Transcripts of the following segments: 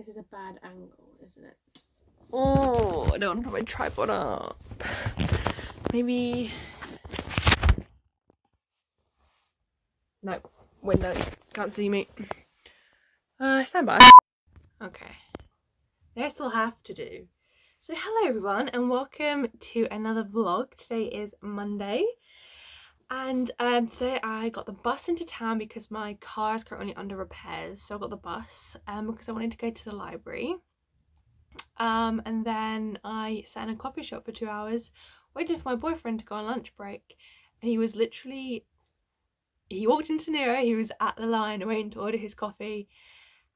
This is a bad angle, isn't it? Oh, I don't want to put my tripod up. Maybe... No, window, can't see me. Stand by. Okay, this will have to do. So hello everyone and welcome to another vlog. Today is Monday. And today I got the bus into town because my car is currently under repairs. So I got the bus because I wanted to go to the library. And then I sat in a coffee shop for 2 hours, waited for my boyfriend to go on lunch break. And he was literally, he walked into Nero, he was at the line waiting to order his coffee.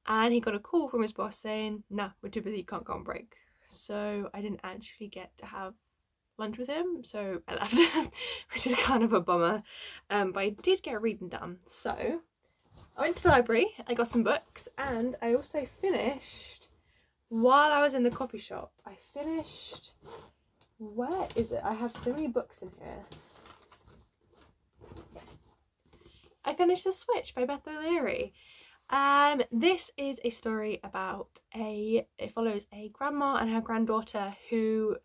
And he got a call from his boss saying, "No, we're too busy, you can't go on break." So I didn't actually get to have lunch with him, so I left, which is kind of a bummer. But I did get reading done. So I went to the library, I got some books, and I also finished, while I was in the coffee shop, I finished, where is it? I have so many books in here. I finished The Switch by Beth O'Leary. This is a story about it follows a grandma and her granddaughter who,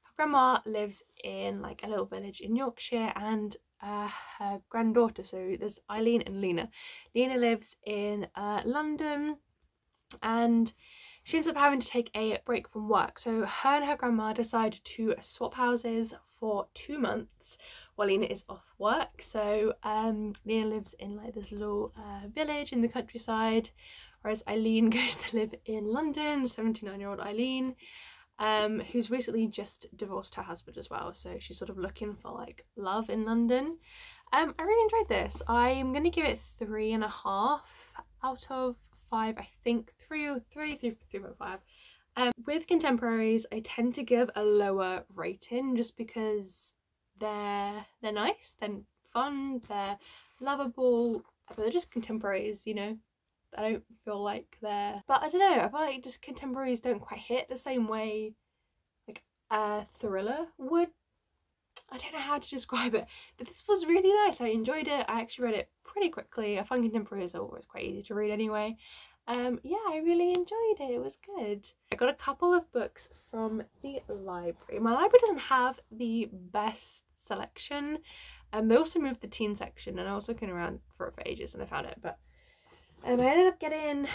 her grandma lives in like a little village in Yorkshire, and her granddaughter, so there's Eileen and Lena. Lena lives in London, and she ends up having to take a break from work. So her and her grandma decide to swap houses for 2 months while Lena is off work. So Lena lives in like this little village in the countryside, whereas Eileen goes to live in London, 79-year-old Eileen, who's recently just divorced her husband as well. So she's sort of looking for like love in London. I really enjoyed this. I'm going to give it 3.5 out of 5, I think. 3.5. With contemporaries, I tend to give a lower rating just because they're nice, they're fun, they're lovable, but they're just contemporaries, you know. I don't feel like they're, but I don't know, I feel like just contemporaries don't quite hit the same way like a thriller would. I don't know how to describe it, but this was really nice. I enjoyed it. I actually read it pretty quickly. I find contemporaries are always quite easy to read anyway. Yeah, I really enjoyed it. It was good. I got a couple of books from the library. My library doesn't have the best selection. They also moved the teen section, and I was looking around for it for ages and I found it, but I ended up getting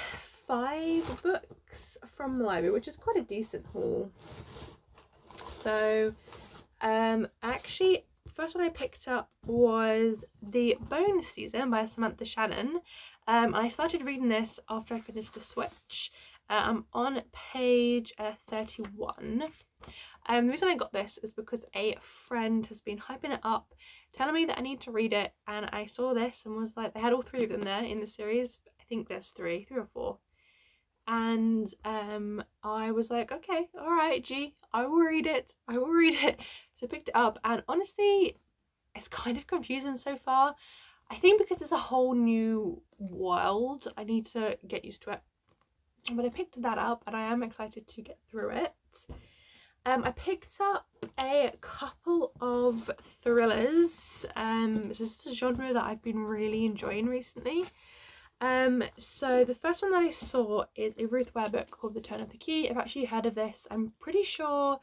5 books from the library, which is quite a decent haul. So actually, first one I picked up was The Bone Season by Samantha Shannon. I started reading this after I finished The Switch. I'm on page 31. The reason I got this is because a friend has been hyping it up, telling me that I need to read it, and I saw this and was like, they had all 3 of them there in the series. I think there's 3 or 4. And I was like, okay, all right, G, I will read it. I will read it. So I picked it up, and honestly, it's kind of confusing so far. I think because it's a whole new world, I need to get used to it. But I picked that up and I am excited to get through it. I picked up a couple of thrillers. This is a genre that I've been really enjoying recently. So the first one that I saw is a Ruth Ware book called The Turn of the Key. I've actually heard of this. I'm pretty sure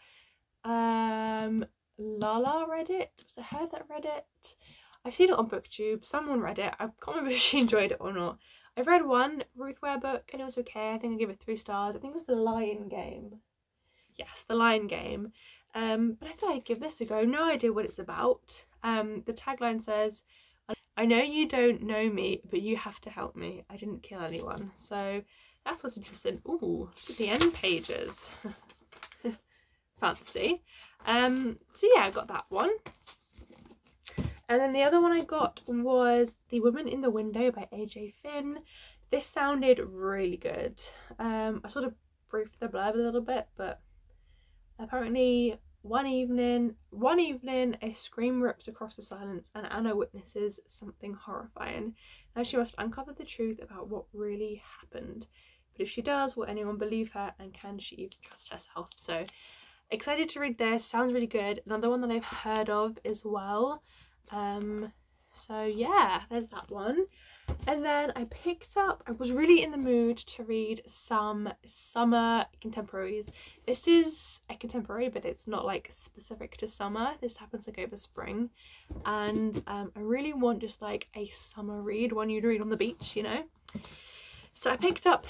Lala read it. Was it her that read it? I've seen it on BookTube. Someone read it. I can't remember if she enjoyed it or not. I've read one Ruth Ware book and it was okay. I think I gave it 3 stars. I think it was The Lion Game. Yes, The Lion Game. But I thought I'd give this a go. No idea what it's about. The tagline says, "I know you don't know me, but you have to help me. I didn't kill anyone." So that's what's interesting. Ooh, look at the end pages. Fancy. So yeah, I got that one. And then the other one I got was The Woman in the Window by AJ Finn. This sounded really good. I sort of briefed the blurb a little bit, but apparently one evening a scream rips across the silence and Anna witnesses something horrifying. Now she must uncover the truth about what really happened. But if she does, will anyone believe her, and can she even trust herself? So excited to read this. Sounds really good. Another one that I've heard of as well. So yeah, there's that one. And then I was really in the mood to read some summer contemporaries. This is a contemporary, but it's not like specific to summer. This happens like over spring. And I really want just like a summer read, one you'd read on the beach, you know? So I picked up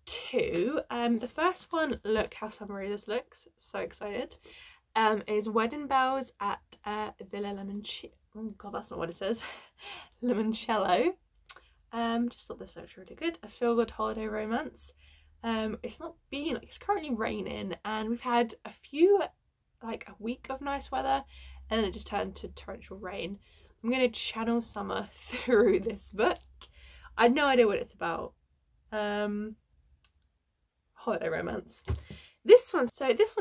two. The first one, look how summery this looks. So excited. Is Wedding Bells at Villa Limoncello. Oh god, that's not what it says. Limoncello. Just thought this looked really good. A feel-good holiday romance. It's currently raining, and we've had a week of nice weather, and then it just turned to torrential rain. I'm gonna channel summer through this book. I had no idea what it's about. Holiday romance. This one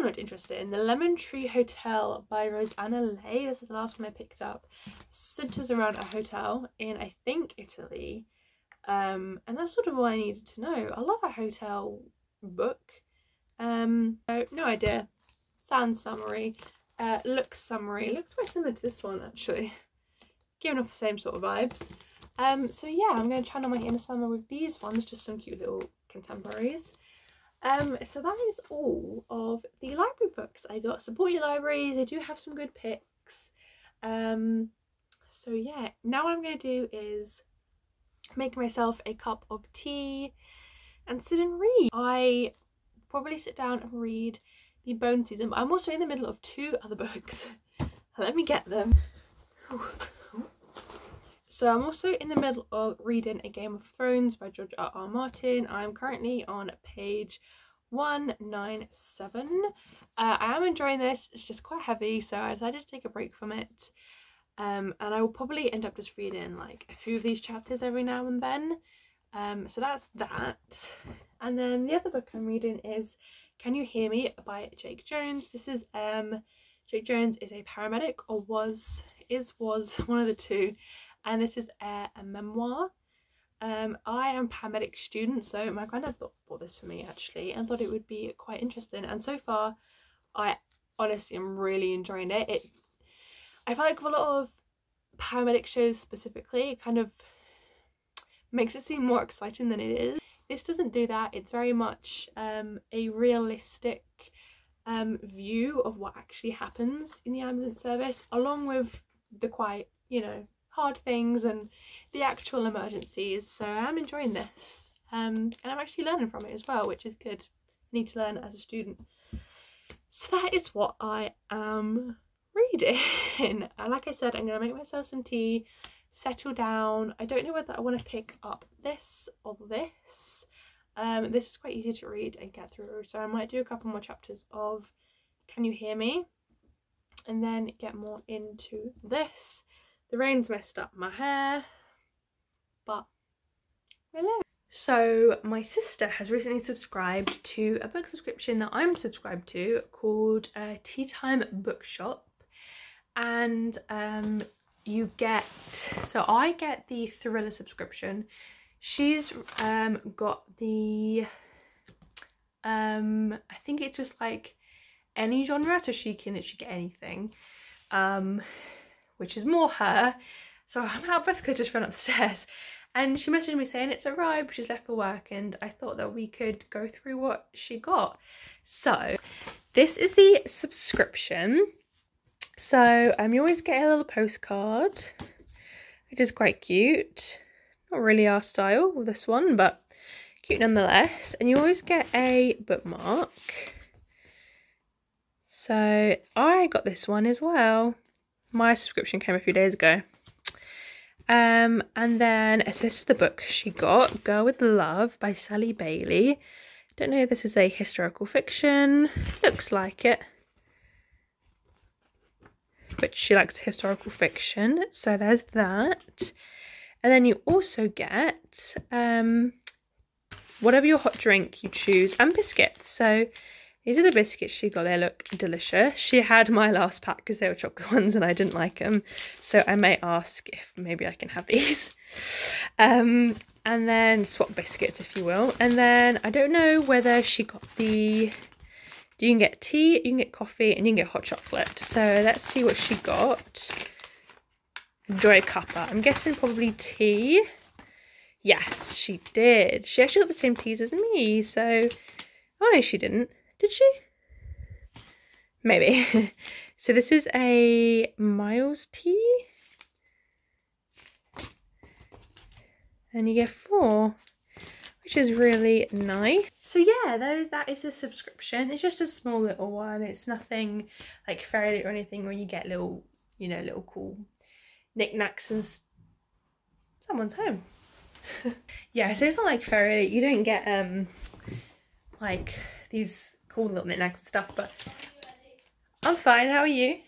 looked interesting. The Lemon Tree Hotel by Rosanna Leigh. This is the last one I picked up. Centers around a hotel in, I think, Italy. And that's sort of all I needed to know. I love a hotel book. So no idea. Sounds summery. Looks summery. Looks quite similar to this one actually. Giving off the same sort of vibes. So yeah, I'm going to channel my inner summer with these ones. Just some cute little contemporaries. So that is all of the library books I got. Support your libraries, they do have some good picks. So yeah, now what I'm going to do is make myself a cup of tea and sit and read. I probably sit down and read the Bone Season, but I'm also in the middle of two other books. Let me get them. So I'm also in the middle of reading A Game of Thrones by George R.R. Martin. I'm currently on page 197. I am enjoying this. It's just quite heavy, so I decided to take a break from it. And I will probably end up just reading like a few of these chapters every now and then. So that's that. And then the other book I'm reading is Can You Hear Me by Jake Jones. This is Jake Jones is a paramedic, or was one of the two. And this is a memoir. I am a paramedic student, so my granddad bought this for me actually, and thought it would be quite interesting. And so far, I honestly am really enjoying it. I feel like with a lot of paramedic shows specifically, it kind of makes it seem more exciting than it is. This doesn't do that. It's very much a realistic view of what actually happens in the ambulance service, along with the quite, you know, hard things and the actual emergencies. So I'm enjoying this, and I'm actually learning from it as well, which is good. I need to learn as a student. So that is what I am reading. And like I said, I'm gonna make myself some tea, settle down. I don't know whether I want to pick up this or this. This is quite easy to read and get through, so I might do a couple more chapters of Can You Hear Me and then get more into this. The rain's messed up my hair, but hello. So my sister has recently subscribed to a book subscription that I'm subscribed to called Tea Time Bookshop, and you get, so I get the thriller subscription. She's got the I think it's just like any genre, so she can literally get anything, which is more her. So I'm out of breath because I just ran upstairs, and she messaged me saying it's arrived, she's left for work, and I thought that we could go through what she got. So this is the subscription. So you always get a little postcard, which is quite cute. Not really our style with this one, but cute nonetheless. And you always get a bookmark. So I got this one as well. My subscription came a few days ago. And then this is the book she got, Girl with Love by Sally Bailey. Don't know if this is a historical fiction. Looks like it. But she likes historical fiction. So there's that. And then you also get whatever your hot drink you choose, and biscuits. So these are the biscuits she got. They look delicious. She had my last pack because they were chocolate ones and I didn't like them. So I may ask if maybe I can have these. And then swap biscuits, if you will. And then I don't know whether she got the... You can get tea, you can get coffee, and you can get hot chocolate. So let's see what she got. Joy Cuppa. I'm guessing probably tea. Yes, she did. She actually got the same teas as me, so... Oh no, she didn't. Did she? Maybe. So this is a Miles tea. And you get 4, which is really nice. So yeah, that is the subscription. It's just a small little one. It's nothing like Fairy or anything where you get little, you know, little cool knickknacks and someone's home. Yeah, so it's not like Fairy. You don't get like these cool little knickknacks and stuff, but I'm fine. How are you?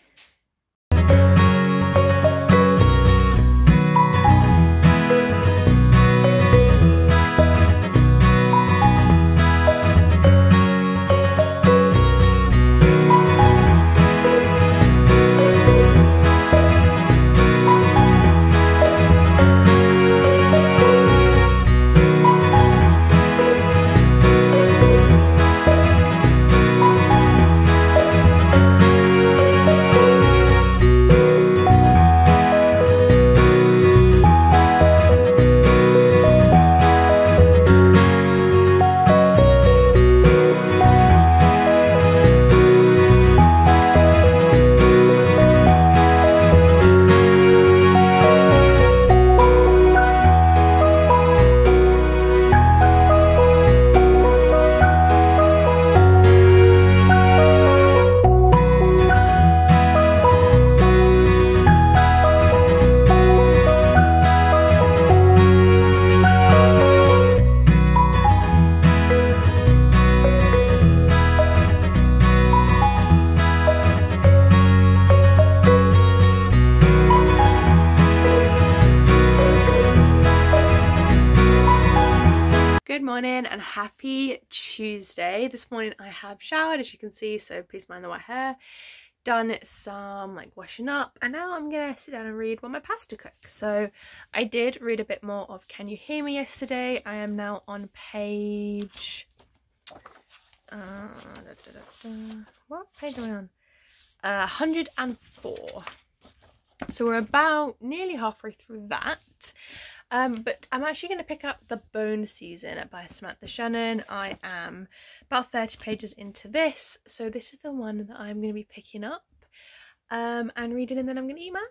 Good morning and happy Tuesday. This morning I have showered, as you can see, so please mind the wet hair. Done some like washing up, and now I'm gonna sit down and read while my pasta cooks. So I did read a bit more of Can You Hear Me yesterday. I am now on page what page am I on? 104. So we're about nearly halfway through that. But I'm actually going to pick up The Bone Season by Samantha Shannon. I am about 30 pages into this, so this is the one that I'm going to be picking up and reading, and then I'm going to eat my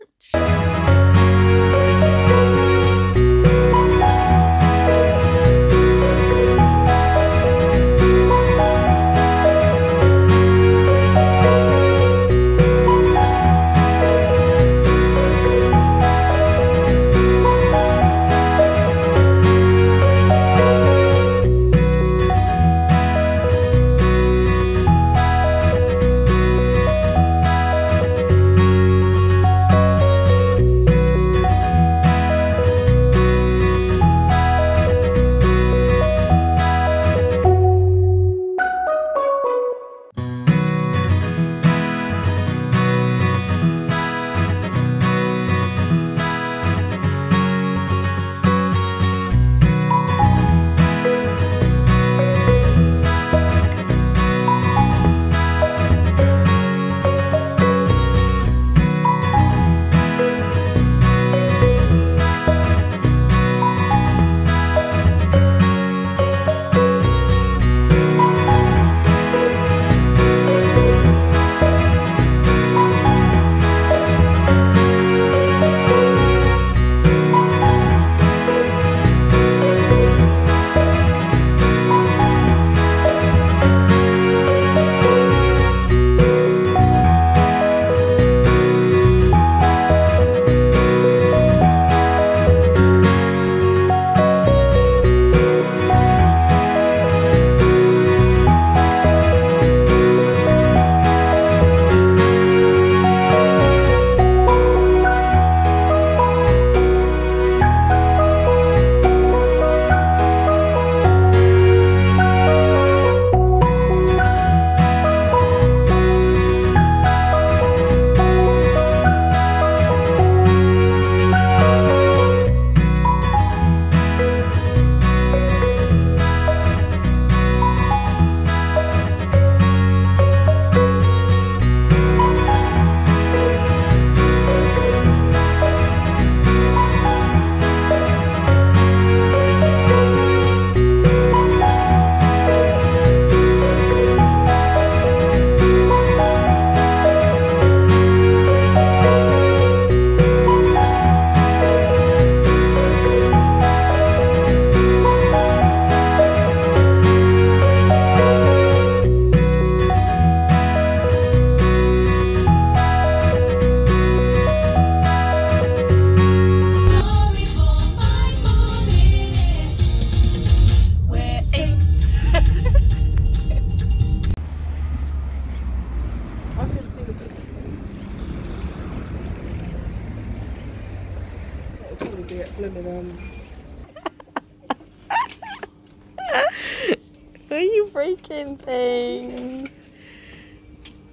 Are you breaking things?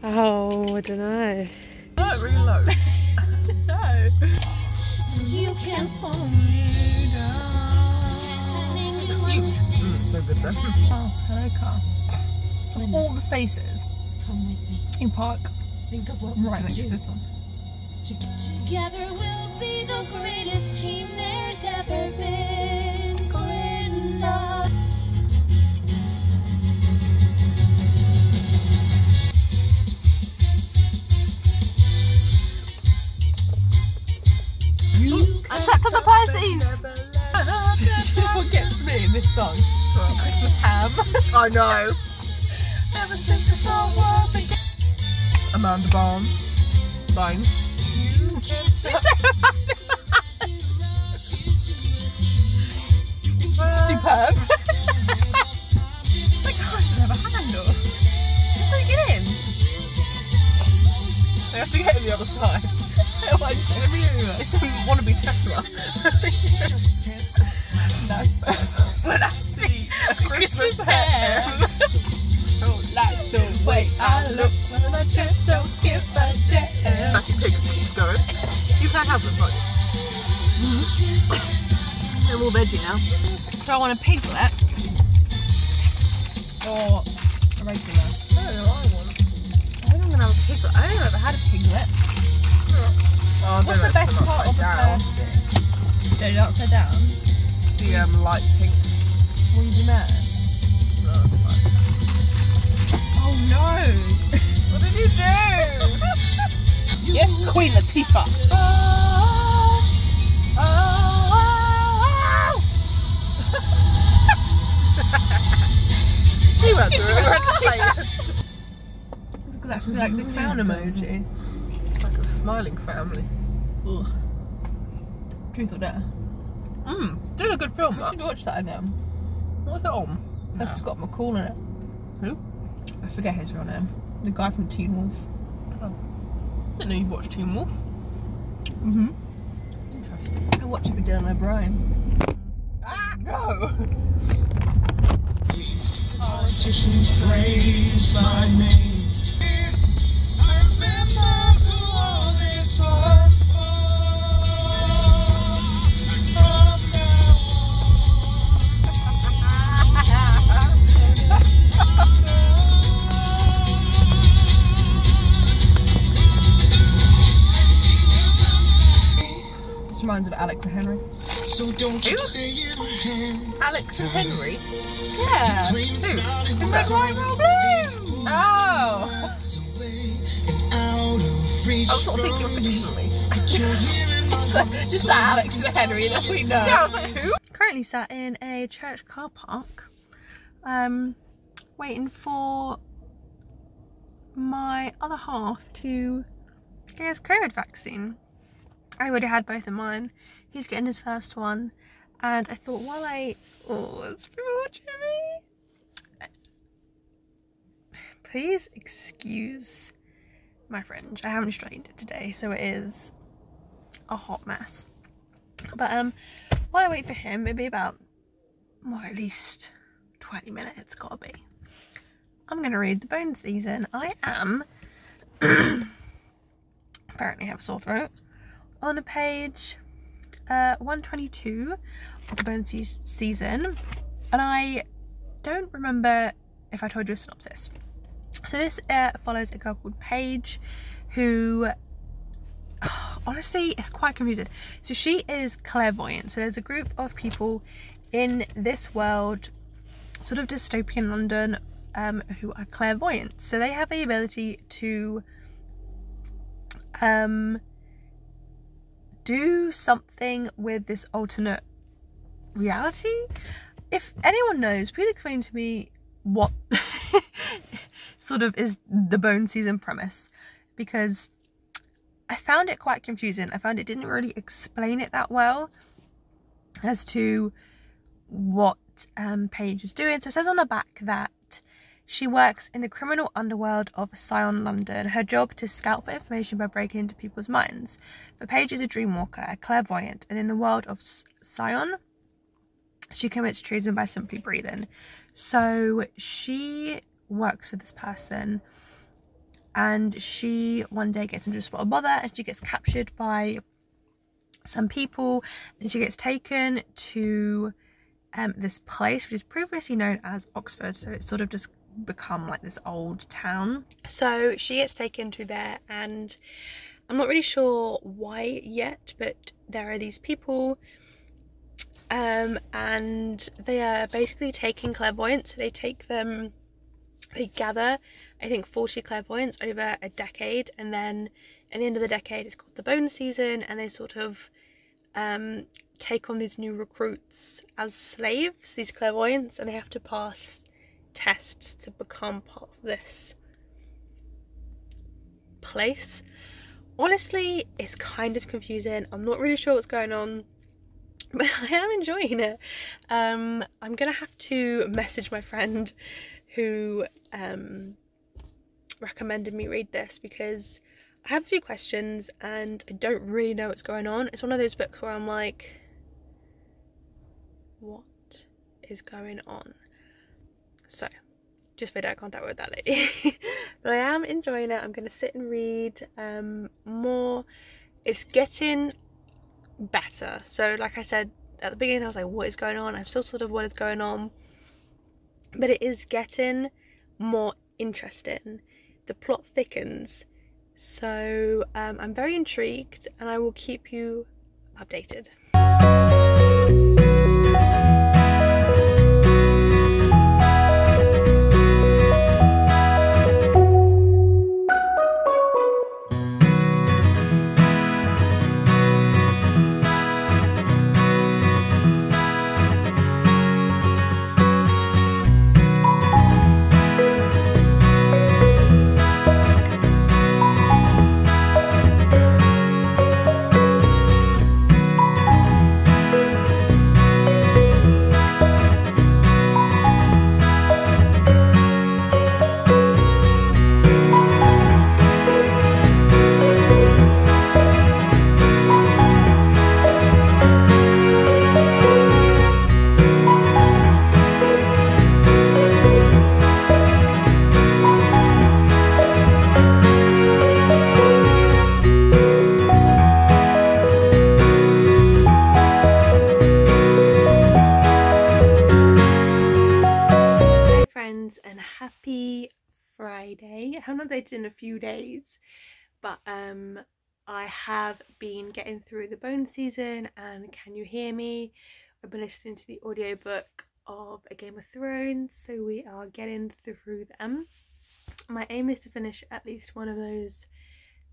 Oh, I don't know. Not really low. I don't know. You can pull me down. It's so good though. Oh, hello car. Of all the spaces, Come with me. you park Think of what right we next could to do. this one. Together we'll be the greatest team there's ever been. Glinda. I slept on the Percy's! Do you know what gets me in this song? Christmas ham. I know. Ever since this whole world began. Amanda Barnes. Bones. Superb. Like, oh, doesn't have a handle. How do you get in? They have to get in the other side. It's a wannabe Tesla. No. When I see a Christmas Christmas ham, don't like the way I look when I just don't give a damn. Classic Pigs keeps going. You can't have them, right? They're all veggie now. Do I want a piglet? Or a regular? Oh, I want. I think I'm gonna have a piglet. I don't know if I've had a piglet. Oh, What's the best part of the Percy? Turn it upside down? The light pink. Will you be mad? No, that's fine. Oh no! What did you do? Yes, Queen Latifah. He went through it. It's exactly like the clown emoji. It's like a smiling family. Ugh. Truth or dare? Doing a good film, We that. should watch that again. What's it on? That's just got McCall in it. Who? I forget his real name. The guy from Teen Wolf. Didn't know you've watched Teen Wolf. Interesting. I watch it for Dylan O'Brien. Ah, no! Politicians praise my name. I remember who all this was for. From now This reminds me of Alex and Henry. on. So don't you say it again. Alex and Henry? Yeah. Who? It's like White Roll Blue. Oh! And out of reach I was sort of thinking from me. fictionally. Just that Alex and Henry that we know. Yeah, I was like, who? Currently sat in a church car park, waiting for my other half to get his COVID vaccine. I already had both of mine. He's getting his first one, and I thought while there's people watching me. Please excuse my French. I haven't straightened it today, so it is a hot mess. But while I wait for him, it'll be about, well, at least 20 minutes, gotta be. I'm gonna read the Bone Season. I am apparently have a sore throat on page 122 of the Bone Season, and I don't remember if I told you a synopsis. So this follows a girl called Paige who honestly it's quite confusing. So she is clairvoyant. So there's a group of people in this world, sort of dystopian London, who are clairvoyant. So they have the ability to do something with this alternate reality. If anyone knows, please explain to me what sort of is the Bone Season premise, because I found it quite confusing. I found it didn't really explain it that well as to what Paige is doing. So it says on the back that she works in the criminal underworld of Sion, London. Her job to scout for information by breaking into people's minds. But Paige is a dreamwalker, a clairvoyant, and in the world of Sion, She commits treason by simply breathing. So she works for this person, and she one day gets into a spot of bother, and she gets captured by some people, and she gets taken to this place which is previously known as Oxford. So it's sort of just become like this old town. So she gets taken to there, and I'm not really sure why yet, but there are these people and they are basically taking clairvoyants. They gather, I think, 40 clairvoyants over a decade, and then at the end of the decade it's called the bone season, and they sort of take on these new recruits as slaves, these clairvoyants, and they have to pass tests to become part of this place. Honestly, it's kind of confusing. I'm not really sure what's going on, but I am enjoying it. I'm gonna have to message my friend who recommended me read this, because I have a few questions and I don't really know what's going on. It's one of those books where I'm like, what is going on? So just made eye contact with that lady. But I am enjoying it. I'm gonna sit and read more. It's getting better. So like I said at the beginning, I was like, what is going on? I'm still sort of what is going on, but it is getting more interesting. The plot thickens, so I'm very intrigued, and I will keep you updated. And happy Friday. I haven't updated in a few days, but I have been getting through the bone season and Can You Hear Me? I've been listening to the audiobook of A Game of Thrones, so we are getting through them. My aim is to finish at least one of those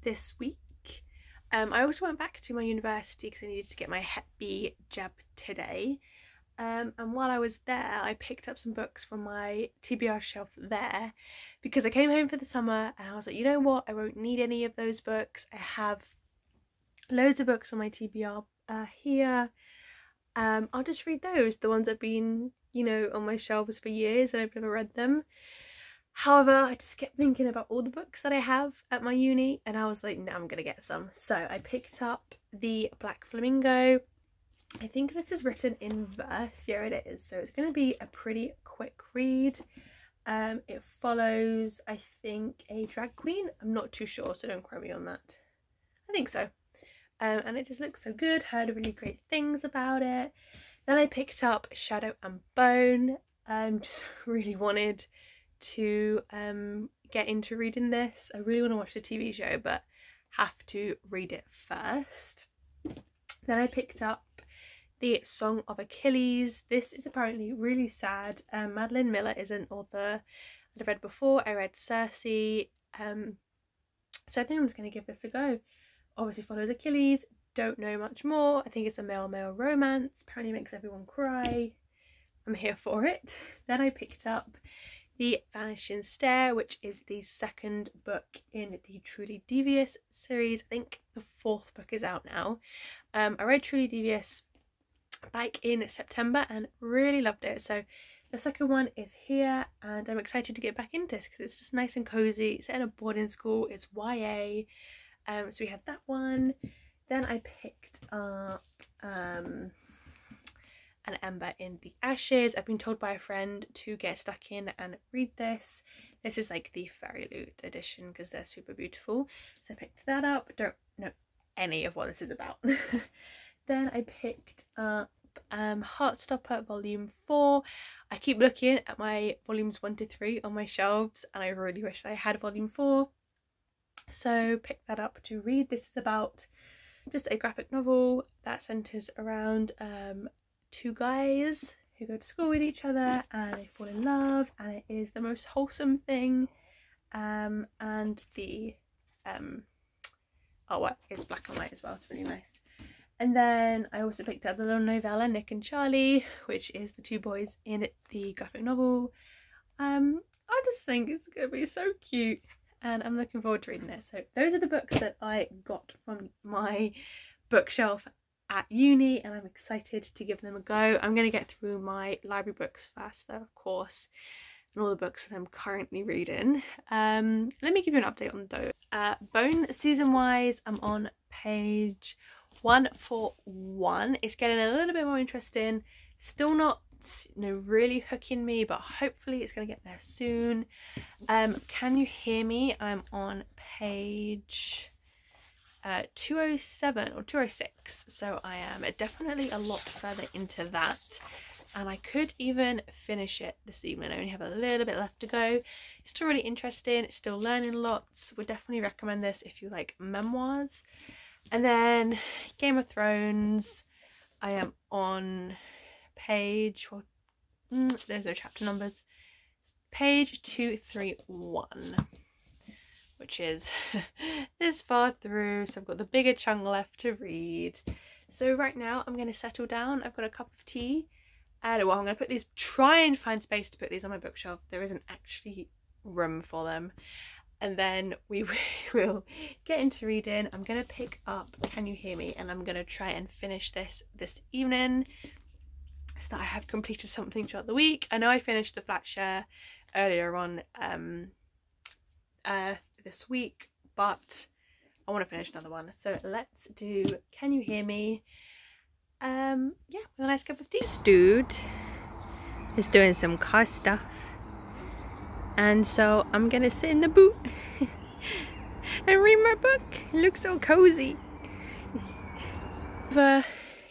this week. I also went back to my university because I needed to get my Hep B jab today. And while I was there, I picked up some books from my TBR shelf there, because I came home for the summer and I was like, you know what, I won't need any of those books. I have loads of books on my TBR here. I'll just read those, the ones that have been, you know, on my shelves for years and I've never read them. However, I just kept thinking about all the books that I have at my uni, and I was like, no, I'm gonna get some. So I picked up The Black Flamingo. I think this is written in verse. Here it is. So it's going to be a pretty quick read. It follows, I think, a drag queen. I'm not too sure, so don't quote me on that. I think so. And it just looks so good. Heard really great things about it. Then I picked up Shadow and Bone. Just really wanted to get into reading this. I really want to watch the TV show, but have to read it first. Then I picked up The Song of Achilles. This is apparently really sad. Madeline Miller is an author that I've read before. I read Circe. So I think I'm just going to give this a go. Obviously follows Achilles. Don't know much more. I think it's a male-male romance. Apparently makes everyone cry. I'm here for it. Then I picked up The Vanishing Stair, which is the second book in the Truly Devious series. I think the fourth book is out now. I read Truly Devious back in September and really loved it. So the second one is here, and I'm excited to get back into this because it's just nice and cozy. It's set in a boarding school. It's YA. So we have that one. Then I picked up An Ember in the Ashes. I've been told by a friend to get stuck in and read this. This is like the Fairy Loot edition because they're super beautiful. So I picked that up. Don't know any of what this is about. Then I picked up Heartstopper Volume 4. I keep looking at my volumes 1 to 3 on my shelves and I really wish I had Volume 4. So picked that up to read. This is about just a graphic novel that centres around 2 guys who go to school with each other and they fall in love, and it is the most wholesome thing, and the artwork is black and white as well. It's really nice. And then I also picked up the little novella Nick and Charlie, which is the 2 boys in the graphic novel. I just think it's gonna be so cute and I'm looking forward to reading this. So those are the books that I got from my bookshelf at uni and I'm excited to give them a go. I'm going to get through my library books first though, of course, and all the books that I'm currently reading. Let me give you an update on those. Bone season wise, I'm on page 141. It's getting a little bit more interesting, still not really hooking me, but hopefully it's going to get there soon. Can You Hear Me? I'm on page 207 or 206, so I am definitely a lot further into that, and I could even finish it this evening. I only have a little bit left to go. It's still really interesting, it's still learning lots. Would definitely recommend this if you like memoirs. And then Game of Thrones, I am on page, well, there's no chapter numbers, page 231, which is this far through, so I've got the bigger chunk left to read. So right now I'm going to settle down. I've got a cup of tea and well, I'm going to put these, try and find space to put these on my bookshelf. There isn't actually room for them. And then we will get into reading. I'm going to pick up Can You Hear Me? And I'm going to try and finish this evening so that I have completed something throughout the week. I know I finished the flat share earlier on this week, but I want to finish another one. So let's do Can You Hear Me? Yeah, with a nice cup of tea. This dude is doing some car stuff. And so I'm gonna sit in the boot and read my book. It looks so cozy. I've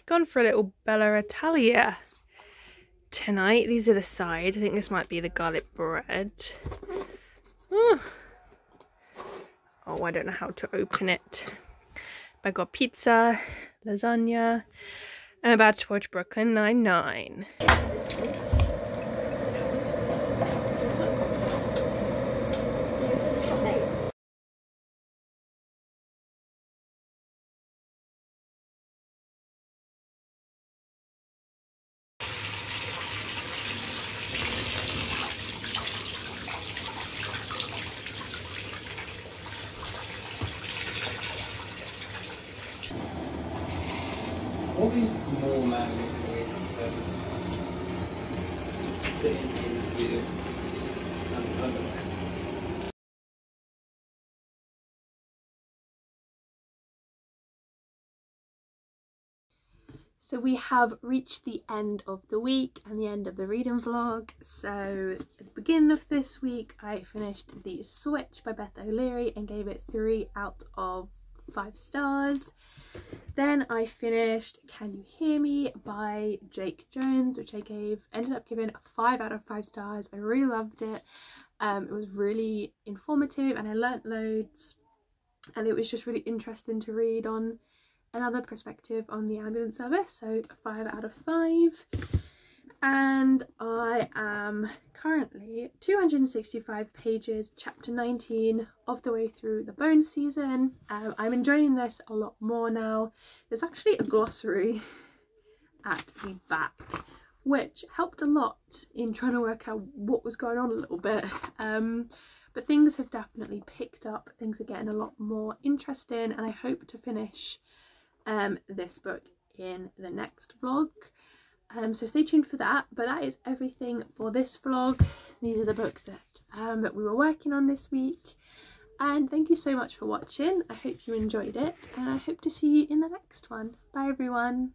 gone for a little Bella Italia tonight. These are the sides. I think this might be the garlic bread. Oh, I don't know how to open it. I got pizza, lasagna. I'm about to watch Brooklyn Nine-Nine. What is more manly than sitting here with an underwear? So we have reached the end of the week and the end of the reading vlog. So at the beginning of this week I finished The Switch by Beth O'Leary and gave it 3 out of 5 stars. Then I finished Can You Hear Me by Jake Jones, which I ended up giving 5 out of 5 stars. I really loved it. It was really informative and I learnt loads, and it was just really interesting to read on another perspective on the ambulance service. So 5 out of 5. And I am currently 265 pages, chapter 19 of the way through the Bone season. I'm enjoying this a lot more now. There's actually a glossary at the back, which helped a lot in trying to work out what was going on a little bit. But things have definitely picked up. Things are getting a lot more interesting, and I hope to finish this book in the next vlog. So stay tuned for that. But that is everything for this vlog. These are the books that we were working on this week, and thank you so much for watching. I hope you enjoyed it, and I hope to see you in the next one. Bye everyone.